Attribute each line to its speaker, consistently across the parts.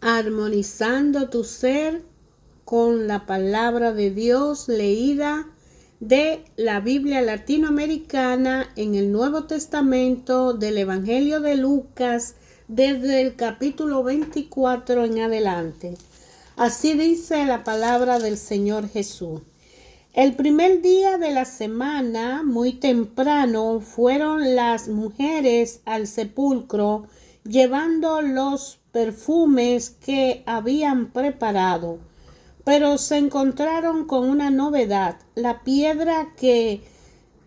Speaker 1: armonizando tu ser con la palabra de Dios leída de la Biblia latinoamericana en el Nuevo Testamento del Evangelio de Lucas desde el capítulo 24 en adelante. Así dice la palabra del Señor Jesús. El primer día de la semana, muy temprano, fueron las mujeres al sepulcro llevando los perfumes que habían preparado. Pero se encontraron con una novedad. La piedra que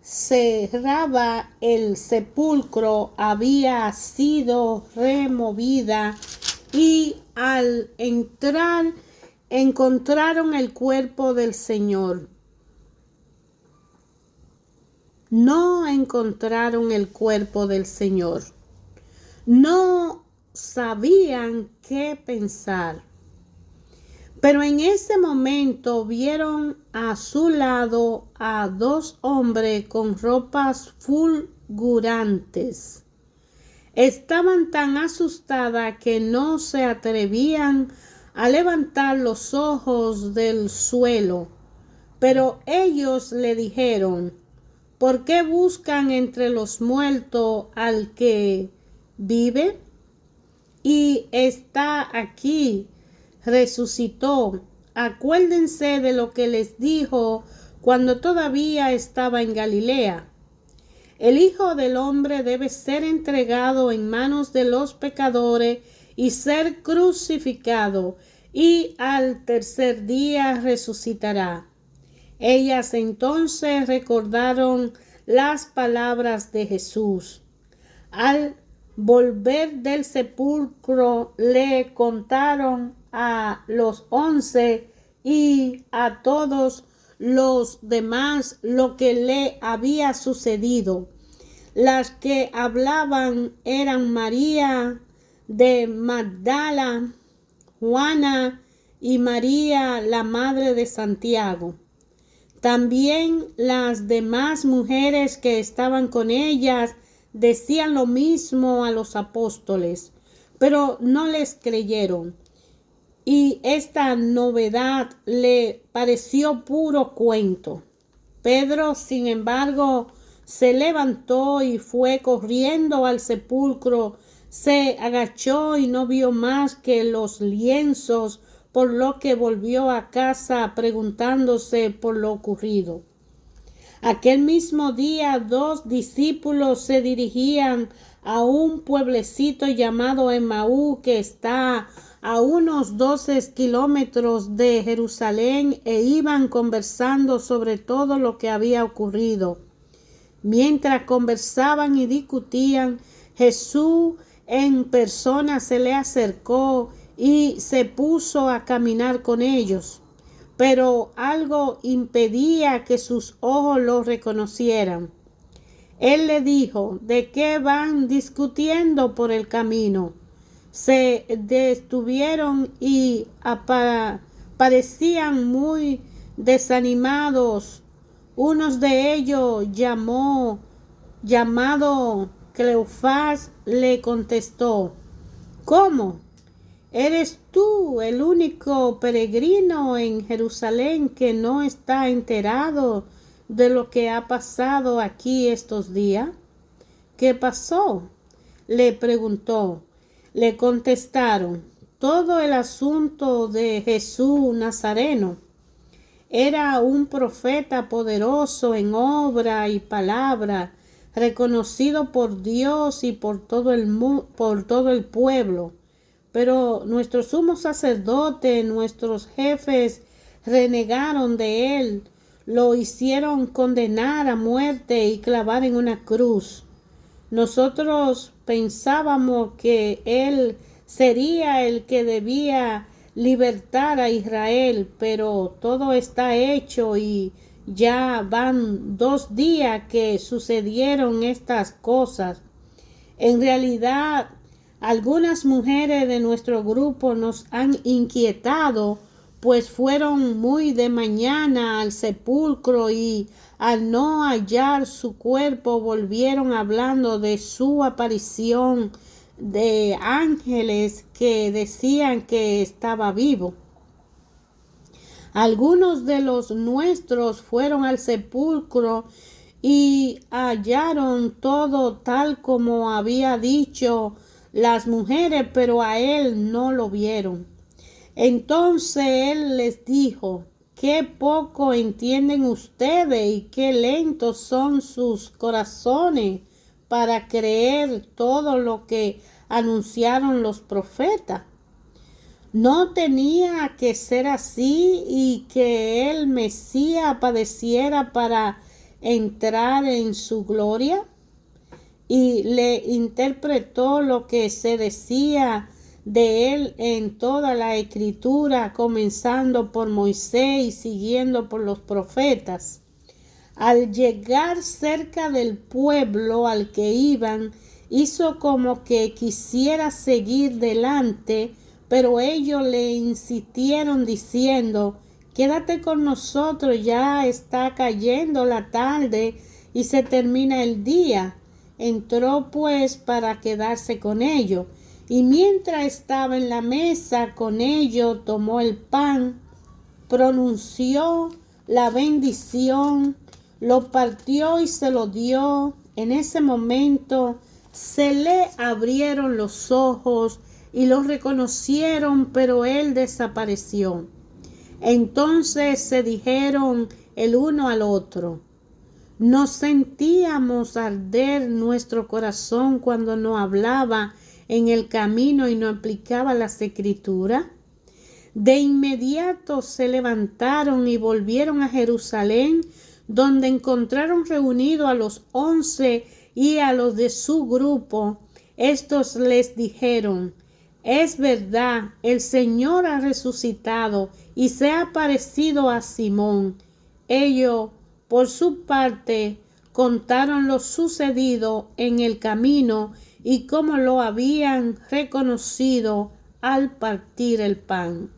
Speaker 1: cerraba el sepulcro había sido removida y al entrar encontraron el cuerpo del Señor. No encontraron el cuerpo del Señor. No sabían qué pensar. Pero en ese momento vieron a su lado a dos hombres con ropas fulgurantes. Estaban tan asustadas que no se atrevían a levantar los ojos del suelo. Pero ellos le dijeron: ¿por qué buscan entre los muertos al que vive? Y está aquí, resucitó. Acuérdense de lo que les dijo cuando todavía estaba en Galilea. El Hijo del Hombre debe ser entregado en manos de los pecadores y ser crucificado, y al tercer día resucitará. Ellas entonces recordaron las palabras de Jesús. Al volver del sepulcro le contaron a los 11 y a todos los demás lo que le había sucedido. Las que hablaban eran María de Magdala, Juana y María, la madre de Santiago. También las demás mujeres que estaban con ellas decían lo mismo a los apóstoles, pero no les creyeron. Y esta novedad le pareció puro cuento. Pedro, sin embargo, se levantó y fue corriendo al sepulcro. Se agachó y no vio más que los lienzos, por lo que volvió a casa preguntándose por lo ocurrido. Aquel mismo día 2 discípulos se dirigían a un pueblecito llamado Emaú, que está a unos 12 kilómetros de Jerusalén, e iban conversando sobre todo lo que había ocurrido. Mientras conversaban y discutían, Jesús en persona se le acercó y se puso a caminar con ellos. Pero algo impedía que sus ojos lo reconocieran. Él le dijo: ¿de qué van discutiendo por el camino? Se detuvieron y parecían muy desanimados. Uno de ellos, llamado Cleofás, le contestó: ¿cómo? ¿Eres tú el único peregrino en Jerusalén que no está enterado de lo que ha pasado aquí estos días? ¿Qué pasó?, le preguntó. Le contestaron: todo el asunto de Jesús Nazareno. Era un profeta poderoso en obra y palabra, reconocido por Dios y por todo el pueblo. Pero nuestros sumos sacerdotes, nuestros jefes, renegaron de él, lo hicieron condenar a muerte y clavar en una cruz. Nosotros pensábamos que él sería el que debía libertar a Israel, pero todo está hecho y ya van 2 días que sucedieron estas cosas. En realidad, algunas mujeres de nuestro grupo nos han inquietado, pues fueron muy de mañana al sepulcro y al no hallar su cuerpo volvieron hablando de su aparición de ángeles que decían que estaba vivo. Algunos de los nuestros fueron al sepulcro y hallaron todo tal como había dicho las mujeres, pero a él no lo vieron. Entonces él les dijo: qué poco entienden ustedes y qué lentos son sus corazones para creer todo lo que anunciaron los profetas. ¿No tenía que ser así y que el Mesías padeciera para entrar en su gloria? Y le interpretó lo que se decía de él en toda la Escritura, comenzando por Moisés y siguiendo por los profetas. Al llegar cerca del pueblo al que iban, hizo como que quisiera seguir delante, pero ellos le insistieron diciendo: quédate con nosotros, ya está cayendo la tarde y se termina el día. Entró pues para quedarse con ellos, y mientras estaba en la mesa con ellos, tomó el pan, pronunció la bendición, lo partió y se lo dio. En ese momento se le abrieron los ojos y lo reconocieron, pero él desapareció. Entonces se dijeron el uno al otro: ¿no sentíamos arder nuestro corazón cuando nos hablaba en el camino y nos explicaba las Escrituras? De inmediato se levantaron y volvieron a Jerusalén, donde encontraron reunidos a los 11 y a los de su grupo. Estos les dijeron: es verdad, el Señor ha resucitado y se ha aparecido a Simón. Ellos, por su parte, contaron lo sucedido en el camino y cómo lo habían reconocido al partir el pan.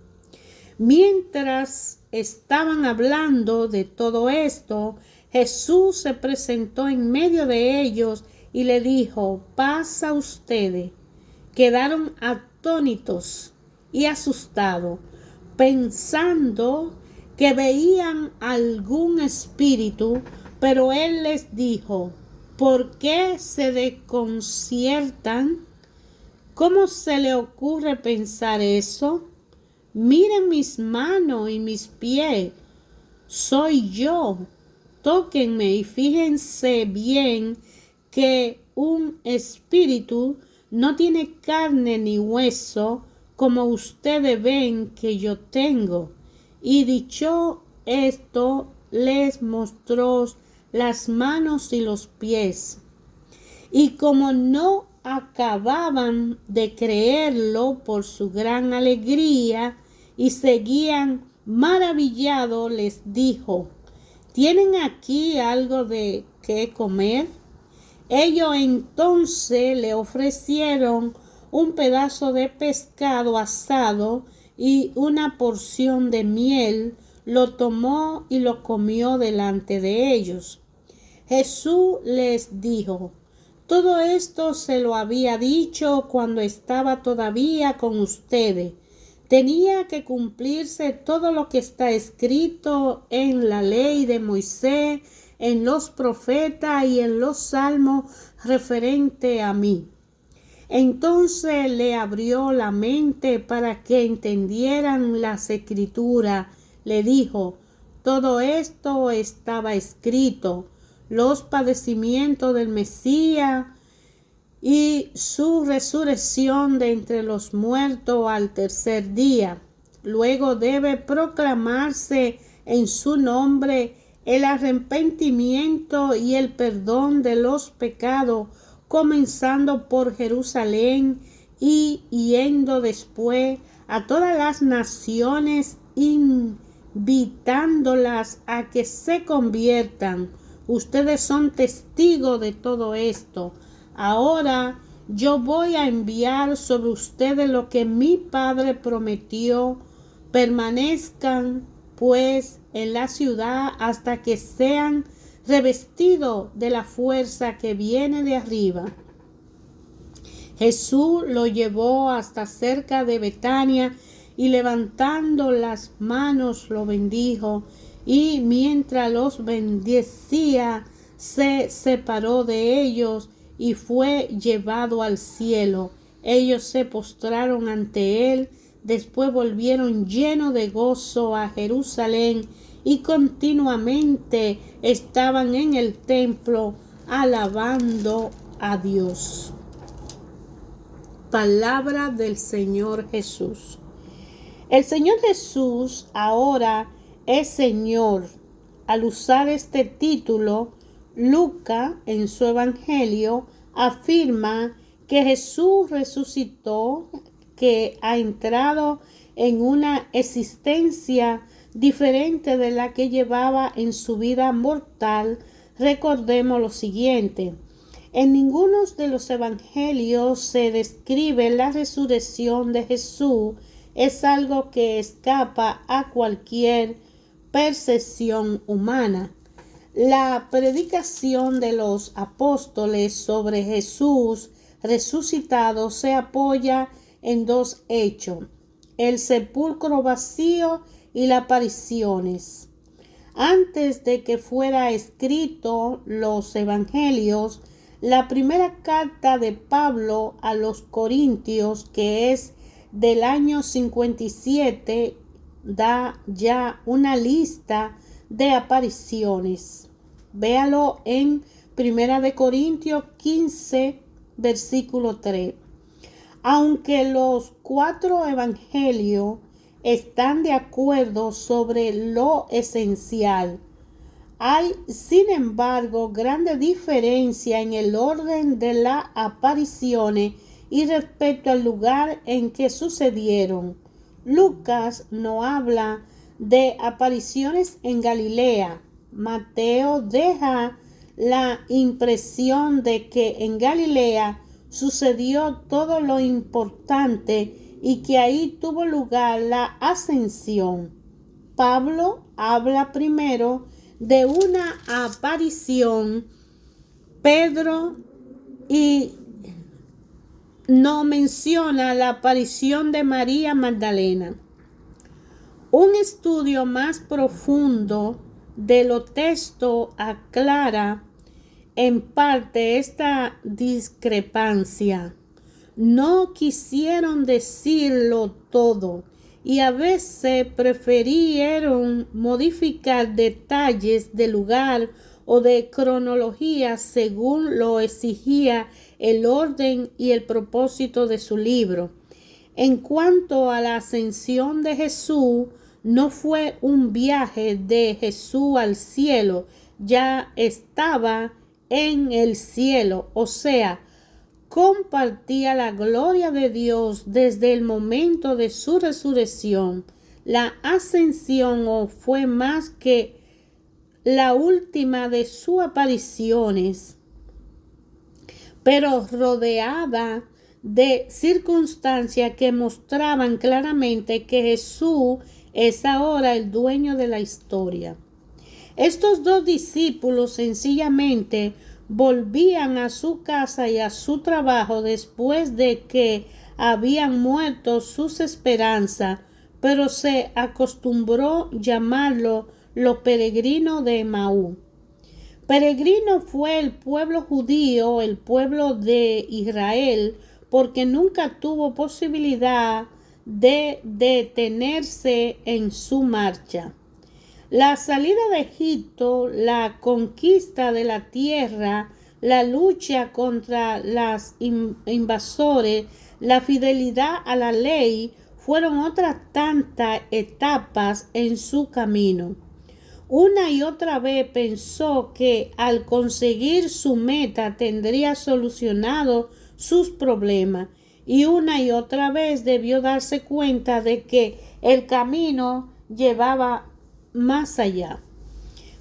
Speaker 1: Mientras estaban hablando de todo esto, Jesús se presentó en medio de ellos y le dijo: paz a ustedes. Quedaron atónitos y asustados, pensando que veían algún espíritu, pero él les dijo: ¿por qué se desconciertan? ¿Cómo se le ocurre pensar eso? Miren mis manos y mis pies, soy yo. Tóquenme y fíjense bien que un espíritu no tiene carne ni hueso, como ustedes ven que yo tengo. Y dicho esto, les mostró las manos y los pies. Y como no acababan de creerlo por su gran alegría y seguían maravillados, les dijo: ¿tienen aquí algo de qué comer? Ellos entonces le ofrecieron un pedazo de pescado asado y una porción de miel. Lo tomó y lo comió delante de ellos. Jesús les dijo: todo esto se lo había dicho cuando estaba todavía con ustedes. Tenía que cumplirse todo lo que está escrito en la ley de Moisés, en los profetas y en los salmos referente a mí. Entonces le abrió la mente para que entendieran las Escrituras. Le dijo: todo esto estaba escrito, los padecimientos del Mesías y su resurrección de entre los muertos al tercer día. Luego debe proclamarse en su nombre el arrepentimiento y el perdón de los pecados, comenzando por Jerusalén y yendo después a todas las naciones, invitándolas a que se conviertan. Ustedes son testigos de todo esto. Ahora yo voy a enviar sobre ustedes lo que mi Padre prometió. Permanezcan pues en la ciudad hasta que sean revestidos de la fuerza que viene de arriba. Jesús lo llevó hasta cerca de Betania y levantando las manos lo bendijo, y mientras los bendecía se separó de ellos y fue llevado al cielo. Ellos se postraron ante él, después volvieron llenos de gozo a Jerusalén y continuamente estaban en el templo alabando a Dios. Palabra del Señor Jesús. El Señor Jesús ahora es Señor. Al usar este título, Lucas en su Evangelio afirma que Jesús resucitó, que ha entrado en una existencia diferente de la que llevaba en su vida mortal. Recordemos lo siguiente: en ninguno de los evangelios se describe la resurrección de Jesús. Es algo que escapa a cualquier percepción humana. La predicación de los apóstoles sobre Jesús resucitado se apoya en dos hechos: el sepulcro vacío y las apariciones. Antes de que fuera escrito los evangelios, la primera carta de Pablo a los Corintios, que es del año 57, da ya una lista de apariciones. Véalo en 1 Corintios 15, versículo 3. Aunque los 4 evangelios están de acuerdo sobre lo esencial, hay, sin embargo, grande diferencia en el orden de las apariciones y respecto al lugar en que sucedieron. Lucas no habla de apariciones en Galilea. Mateo deja la impresión de que en Galilea sucedió todo lo importante y que ahí tuvo lugar la ascensión. Pablo habla primero de una aparición. Pedro y no menciona la aparición de María Magdalena. Un estudio más profundo de los textos aclara en parte esta discrepancia. No quisieron decirlo todo y a veces prefirieron modificar detalles de lugar o de cronología según lo exigía el orden y el propósito de su libro. En cuanto a la ascensión de Jesús, no fue un viaje de Jesús al cielo, ya estaba en el cielo, o sea, compartía la gloria de Dios desde el momento de su resurrección. La ascensión fue más que la última de sus apariciones, pero rodeada de circunstancias que mostraban claramente que Jesús es ahora el dueño de la historia. Estos 2 discípulos sencillamente volvían a su casa y a su trabajo después de que habían muerto sus esperanzas, pero se acostumbró llamarlo los peregrinos de Emaús. Peregrino fue el pueblo judío, el pueblo de Israel, porque nunca tuvo posibilidad de detenerse en su marcha. La salida de Egipto, la conquista de la tierra, la lucha contra los invasores, la fidelidad a la ley fueron otras tantas etapas en su camino. Una y otra vez pensó que al conseguir su meta tendría solucionado sus problemas, y una y otra vez debió darse cuenta de que el camino llevaba más allá.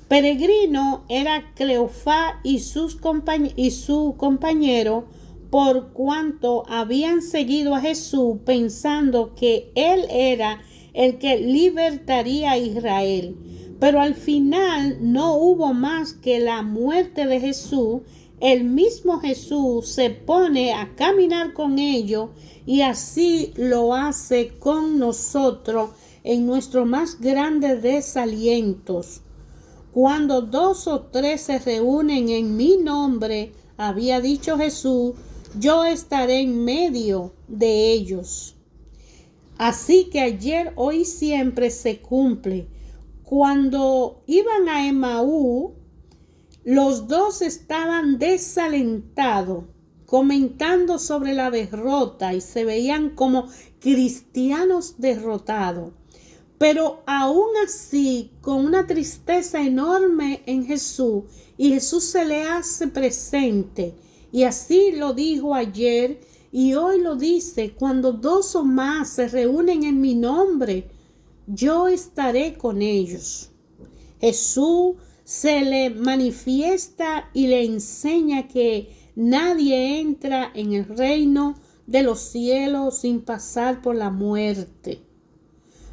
Speaker 1: Peregrino era Cleofás y su compañero, por cuanto habían seguido a Jesús pensando que él era el que libertaría a Israel. Pero al final no hubo más que la muerte de Jesús el mismo Jesús se pone a caminar con ellos y así lo hace con nosotros en nuestros más grandes desalientos. Cuando 2 o 3 se reúnen en mi nombre, había dicho Jesús, yo estaré en medio de ellos. Así que ayer, hoy y siempre se cumple. Cuando iban a Emaú, los dos estaban desalentados, comentando sobre la derrota y se veían como cristianos derrotados. Pero aún así, con una tristeza enorme en Jesús, y Jesús se le hace presente. Y así lo dijo ayer y hoy lo dice, cuando 2 o más se reúnen en mi nombre, yo estaré con ellos. Jesús se le manifiesta y le enseña que nadie entra en el reino de los cielos sin pasar por la muerte.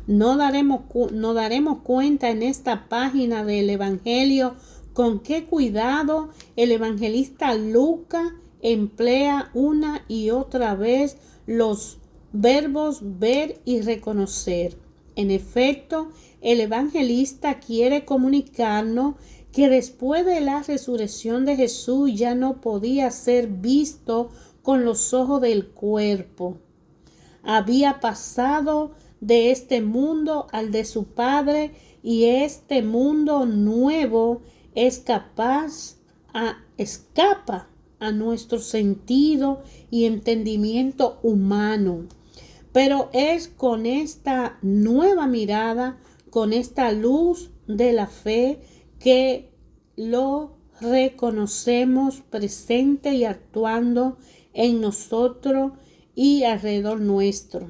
Speaker 1: Nos daremos cuenta en esta página del Evangelio con qué cuidado el evangelista Lucas emplea una y otra vez los verbos ver y reconocer. En efecto, el evangelista quiere comunicarnos que después de la resurrección de Jesús ya no podía ser visto con los ojos del cuerpo. Había pasado de este mundo al de su Padre, y este mundo nuevo escapa a nuestro sentido y entendimiento humano. Pero es con esta nueva mirada, con esta luz de la fe, que lo reconocemos presente y actuando en nosotros y alrededor nuestro.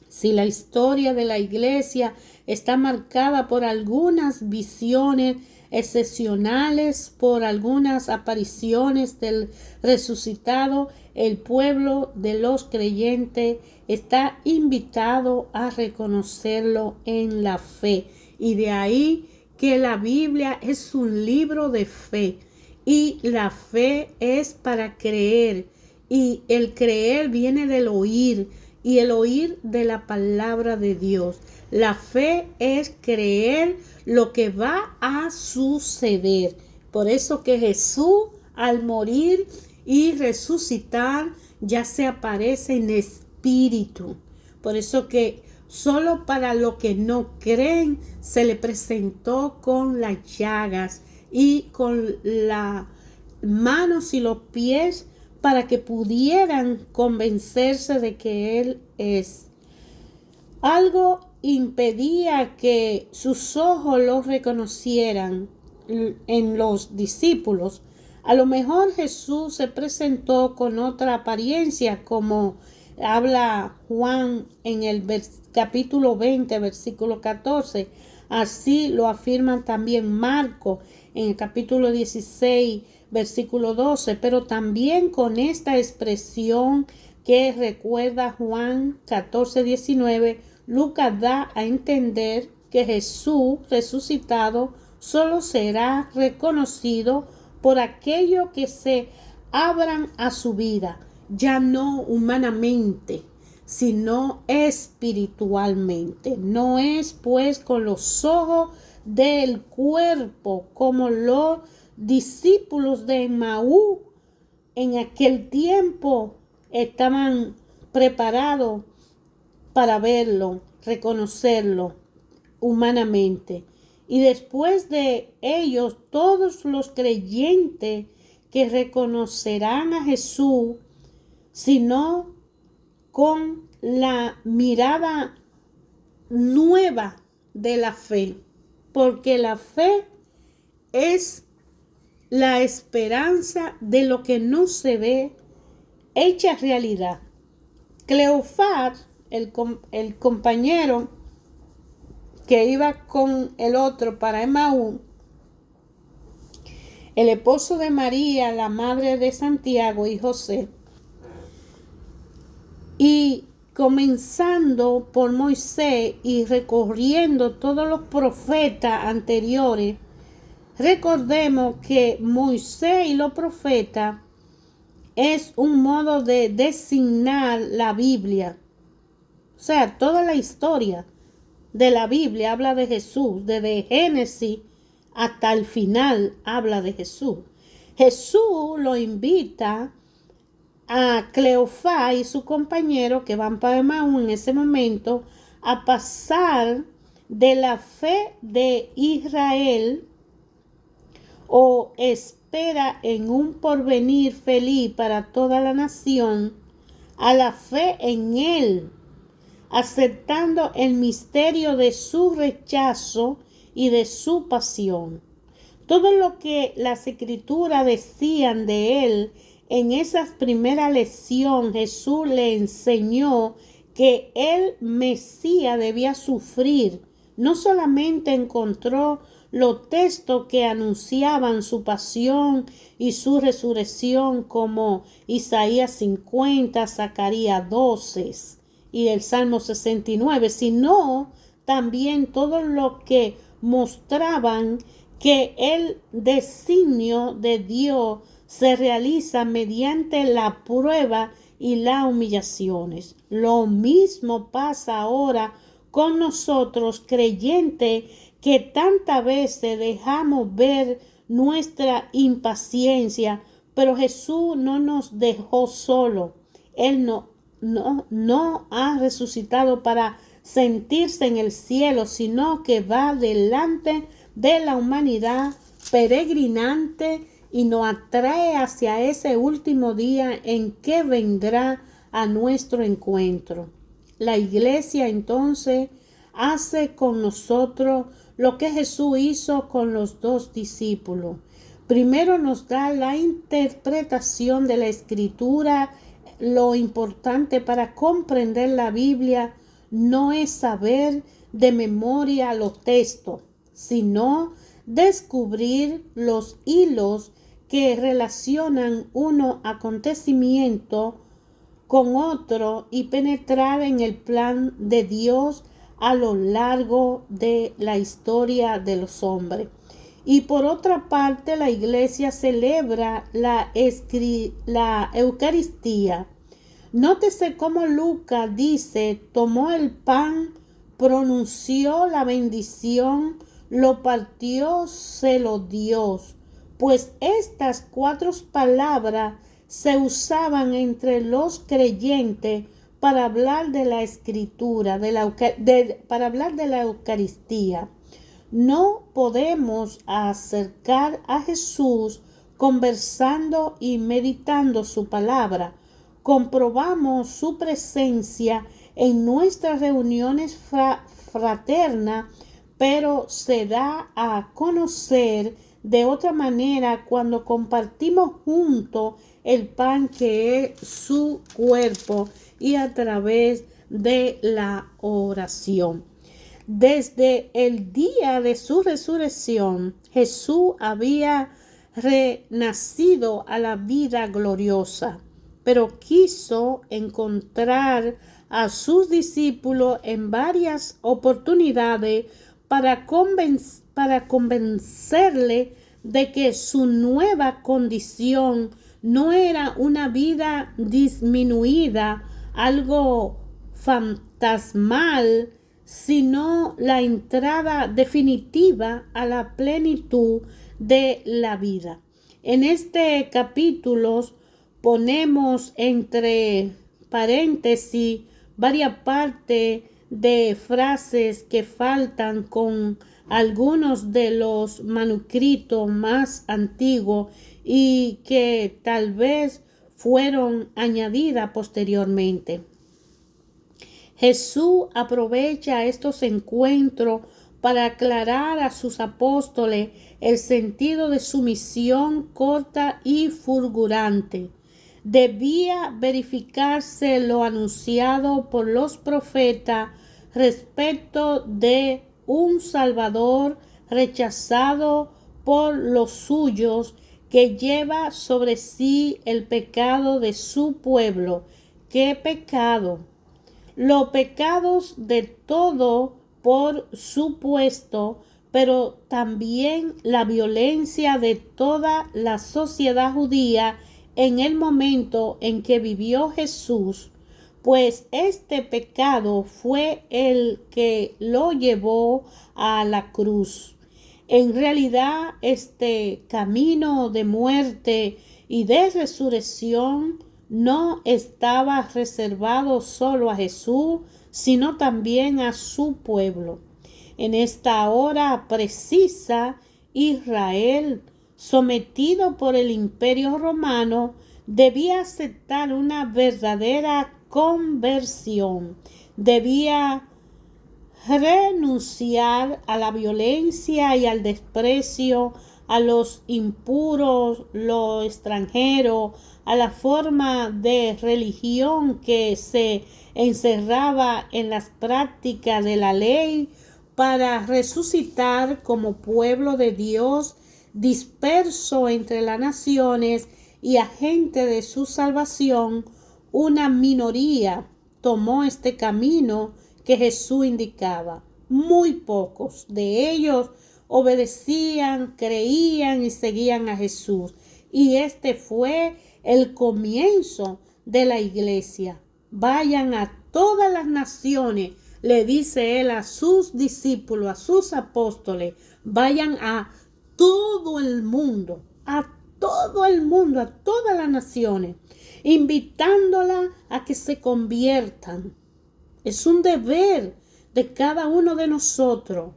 Speaker 1: Si la historia de la iglesia está marcada por algunas visiones excepcionales, por algunas apariciones del resucitado, el pueblo de los creyentes está invitado a reconocerlo en la fe. Y de ahí que la Biblia es un libro de fe, y la fe es para creer, y el creer viene del oír, y el oír de la palabra de Dios. La fe es creer lo que va a suceder. Por eso que Jesús, al morir y resucitar, ya se aparece en espíritu. Por eso que solo para los que no creen se le presentó con las llagas y con las manos y los pies, para que pudieran convencerse de que Él es. Algo impedía que sus ojos lo reconocieran en los discípulos. A lo mejor Jesús se presentó con otra apariencia, como habla Juan en el capítulo 20, versículo 14. Así lo afirman también Marcos en el capítulo 16, versículo 12, pero también con esta expresión que recuerda Juan 14, 19, Lucas da a entender que Jesús resucitado solo será reconocido por aquellos que se abran a su vida, ya no humanamente, sino espiritualmente. No es pues con los ojos del cuerpo, como los discípulos de Emaú en aquel tiempo estaban preparados para verlo, reconocerlo humanamente. Y después de ellos, todos los creyentes que reconocerán a Jesús, sino con la mirada nueva de la fe, porque la fe es la esperanza de lo que no se ve hecha realidad. Cleofás, el compañero que iba con el otro para Emaú, el esposo de María, la madre de Santiago y José, y comenzando por Moisés y recorriendo todos los profetas anteriores, Recordemos que Moisés y los profetas es un modo de designar la Biblia. O sea, toda la historia de la Biblia habla de Jesús, desde Génesis hasta el final habla de Jesús. Jesús lo invita a Cleofás y su compañero que van para Emaús en ese momento a pasar de la fe de Israel o espera en un porvenir feliz para toda la nación a la fe en él, aceptando el misterio de su rechazo y de su pasión. Todo lo que las escrituras decían de él en esa primera lección, Jesús le enseñó que el Mesías debía sufrir. No solamente encontró los textos que anunciaban su pasión y su resurrección como Isaías 50, Zacarías 12 y el Salmo 69, sino también todo lo que mostraban que el designio de Dios se realiza mediante la prueba y las humillaciones. Lo mismo pasa ahora con nosotros creyentes que tantas veces dejamos ver nuestra impaciencia, pero Jesús no nos dejó solo. Él no ha resucitado para sentirse en el cielo, sino que va delante de la humanidad peregrinante y nos atrae hacia ese último día en que vendrá a nuestro encuentro. La iglesia entonces hace con nosotros lo que Jesús hizo con los dos discípulos. Primero nos da la interpretación de la escritura. Lo importante para comprender la Biblia no es saber de memoria los textos, sino descubrir los hilos que relacionan uno acontecimiento con otro y penetrar en el plan de Dios a lo largo de la historia de los hombres. Y por otra parte, la iglesia celebra la Eucaristía. Nótese cómo Lucas dice, tomó el pan, pronunció la bendición, lo partió, se lo dio. Pues estas cuatro palabras se usaban entre los creyentes para hablar de la escritura, para hablar de la Eucaristía. No podemos acercar a Jesús conversando y meditando su palabra. Comprobamos su presencia en nuestras reuniones fraternas, pero se da a conocer de otra manera cuando compartimos juntos el pan que es su cuerpo y a través de la oración. Desde el día de su resurrección, Jesús había renacido a la vida gloriosa, pero quiso encontrar a sus discípulos en varias oportunidades para convencerle de que su nueva condición no era una vida disminuida, algo fantasmal, sino la entrada definitiva a la plenitud de la vida. En este capítulo ponemos entre paréntesis varias partes de frases que faltan con algunos de los manuscritos más antiguos y que tal vez fueron añadidas posteriormente. Jesús aprovecha estos encuentros para aclarar a sus apóstoles el sentido de su misión corta y fulgurante. Debía verificarse lo anunciado por los profetas respecto de un Salvador rechazado por los suyos, que lleva sobre sí el pecado de su pueblo. ¿Qué pecado? Los pecados de todo por supuesto, pero también la violencia de toda la sociedad judía en el momento en que vivió Jesús, pues este pecado fue el que lo llevó a la cruz. En realidad, este camino de muerte y de resurrección no estaba reservado solo a Jesús, sino también a su pueblo. En esta hora precisa, Israel, sometido por el Imperio Romano, debía aceptar una verdadera conversión. Debía renunciar a la violencia y al desprecio, a los impuros, lo extranjero, a la forma de religión que se encerraba en las prácticas de la ley, para resucitar como pueblo de Dios disperso entre las naciones y agente de su salvación. Una minoría tomó este camino que Jesús indicaba. Muy pocos de ellos obedecían, creían y seguían a Jesús. Y este fue el comienzo de la iglesia. Vayan a todas las naciones, le dice él a sus discípulos, a sus apóstoles, vayan a todo el mundo, a todo el mundo, a todas las naciones, invitándola a que se conviertan. Es un deber de cada uno de nosotros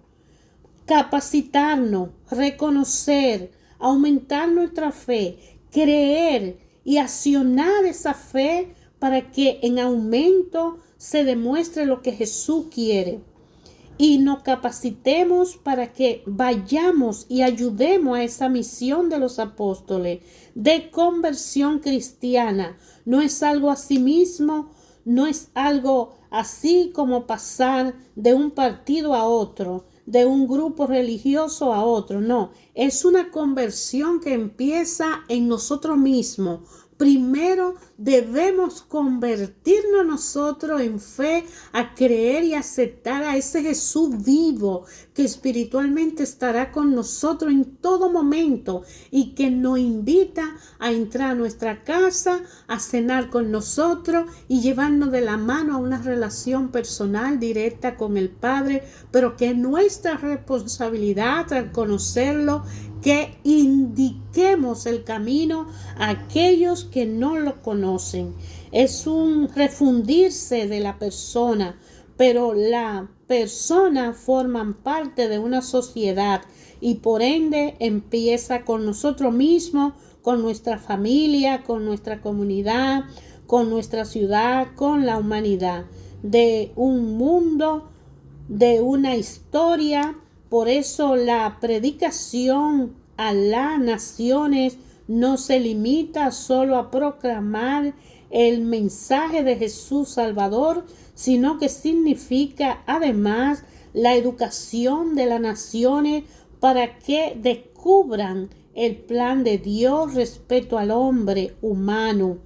Speaker 1: capacitarnos, reconocer, aumentar nuestra fe, creer y accionar esa fe para que en aumento se demuestre lo que Jesús quiere. Y nos capacitemos para que vayamos y ayudemos a esa misión de los apóstoles de conversión cristiana. No es algo a sí mismo, no es algo así como pasar de un partido a otro, de un grupo religioso a otro. No, es una conversión que empieza en nosotros mismos. Primero debemos convertirnos nosotros en fe, a creer y aceptar a ese Jesús vivo que espiritualmente estará con nosotros en todo momento y que nos invita a entrar a nuestra casa, a cenar con nosotros y llevarnos de la mano a una relación personal directa con el Padre, pero que es nuestra responsabilidad al conocerlo, que indiquemos el camino a aquellos que no lo conocen. Es un refundirse de la persona, pero la persona forman parte de una sociedad y por ende empieza con nosotros mismos, con nuestra familia, con nuestra comunidad, con nuestra ciudad, con la humanidad, de un mundo, de una historia. Por eso la predicación a las naciones no se limita solo a proclamar el mensaje de Jesús Salvador, sino que significa además la educación de las naciones para que descubran el plan de Dios respecto al hombre humano.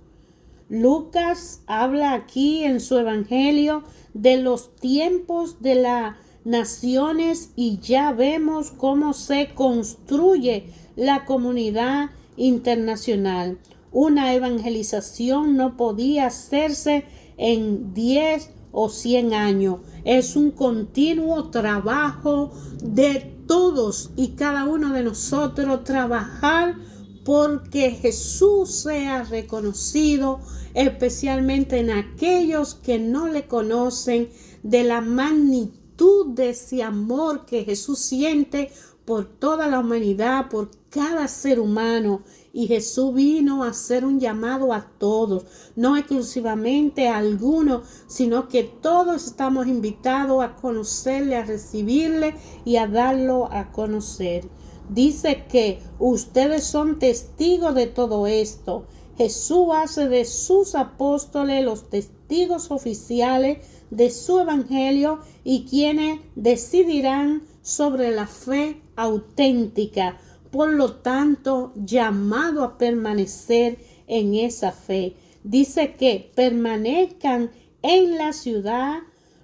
Speaker 1: Lucas habla aquí en su evangelio de los tiempos de las naciones y ya vemos cómo se construye la comunidad internacional. Una evangelización no podía hacerse en 10 o 100 años. Es un continuo trabajo de todos y cada uno de nosotros, trabajar porque Jesús sea reconocido, especialmente en aquellos que no le conocen, de la magnitud de ese amor que Jesús siente por toda la humanidad, por cada ser humano. Y Jesús vino a hacer un llamado a todos, no exclusivamente a algunos, sino que todos estamos invitados a conocerle, a recibirle y a darlo a conocer. Dice que ustedes son testigos de todo esto. Jesús hace de sus apóstoles los testigos oficiales de su evangelio y quienes decidirán sobre la fe auténtica. Por lo tanto, llamado a permanecer en esa fe. Dice que permanezcan en la ciudad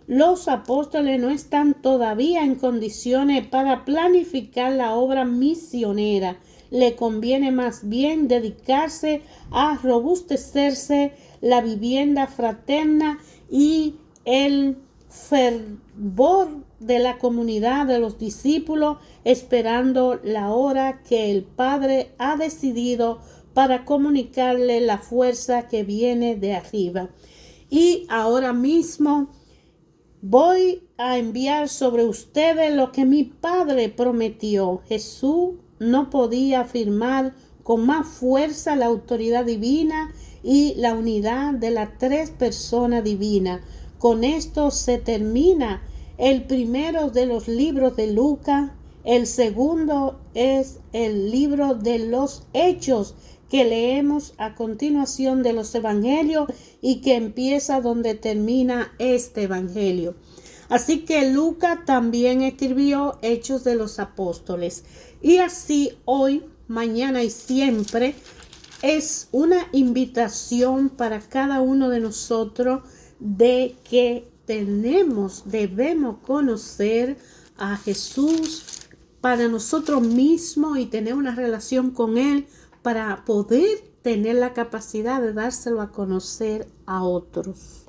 Speaker 1: los apóstoles no están todavía en condiciones para planificar la obra misionera. Le conviene más bien dedicarse a robustecerse la vivienda fraterna y el fervor de la comunidad de los discípulos, esperando la hora que el Padre ha decidido para comunicarle la fuerza que viene de arriba. Y ahora mismo voy a enviar sobre ustedes lo que mi Padre prometió. Jesús no podía afirmar con más fuerza la autoridad divina y la unidad de las tres personas divinas. Con esto se termina el primero de los libros de Lucas. El segundo es el libro de los Hechos, que leemos a continuación de los evangelios y que empieza donde termina este evangelio. Así que Lucas también escribió Hechos de los Apóstoles. Y así hoy, mañana y siempre es una invitación para cada uno de nosotros de que debemos conocer a Jesús para nosotros mismos y tener una relación con Él para poder tener la capacidad de dárselo a conocer a otros.